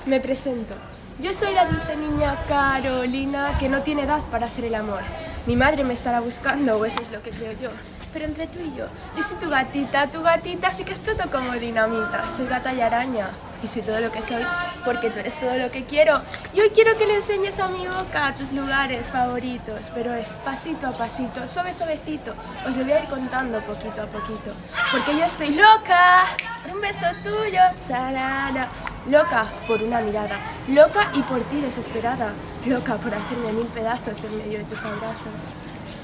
Me presento. Yo soy la dulce niña Carolina que no tiene edad para hacer el amor. Mi madre me estará buscando, o eso es lo que creo yo. Pero entre tú y yo soy tu gatita sí que exploto como dinamita. Soy gata y araña, y soy todo lo que soy, porque tú eres todo lo que quiero. Y hoy quiero que le enseñes a mi boca tus lugares favoritos, pero pasito a pasito, suavecito, os lo voy a ir contando poquito a poquito. Porque yo estoy loca por un beso tuyo, charara. Loca por una mirada, loca y por ti desesperada, loca por hacerme 1000 pedazos en medio de tus abrazos.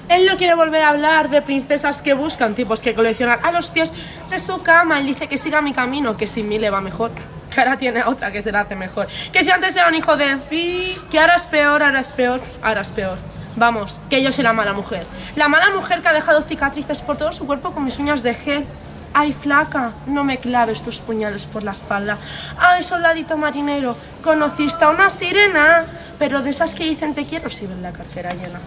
Él no quiere volver a hablar de princesas que buscan tipos que coleccionar a los pies de su cama. Él dice que siga mi camino, que sin mí le va mejor, que ahora tiene otra que se la hace mejor, que si antes era un hijo de pi, que ahora es peor. Vamos, que yo soy la mala mujer que ha dejado cicatrices por todo su cuerpo con mis uñas de gel. Ay, flaca, no me claves tus puñales por la espalda. Ay, soldadito marinero, conociste a una sirena, pero de esas que dicen te quiero si ven la cartera llena.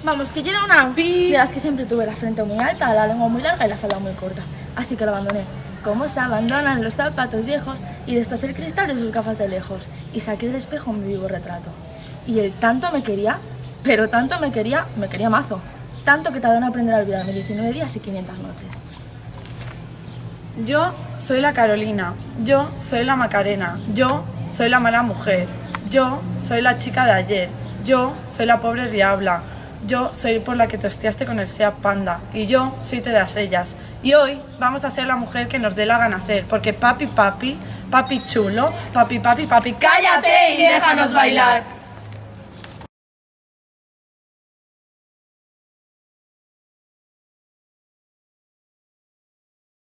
Vamos, que yo era una pi. De las que siempre tuve la frente muy alta, la lengua muy larga y la falda muy corta. Así que lo abandoné. Como se abandonan los zapatos viejos, y destrocé el cristal de sus gafas de lejos. Y saqué del espejo mi vivo retrato. Y él tanto me quería, pero tanto me quería mazo. Tanto que tardó en aprender a olvidarme 19 días y 500 noches. Yo soy la Carolina, yo soy la Macarena, yo soy la mala mujer, yo soy la chica de ayer, yo soy la pobre diabla, yo soy por la que te hostiaste con el Seat Panda y yo soy todas ellas. Y hoy vamos a ser la mujer que nos dé la gana ser, porque papi chulo, papi, cállate y déjanos bailar.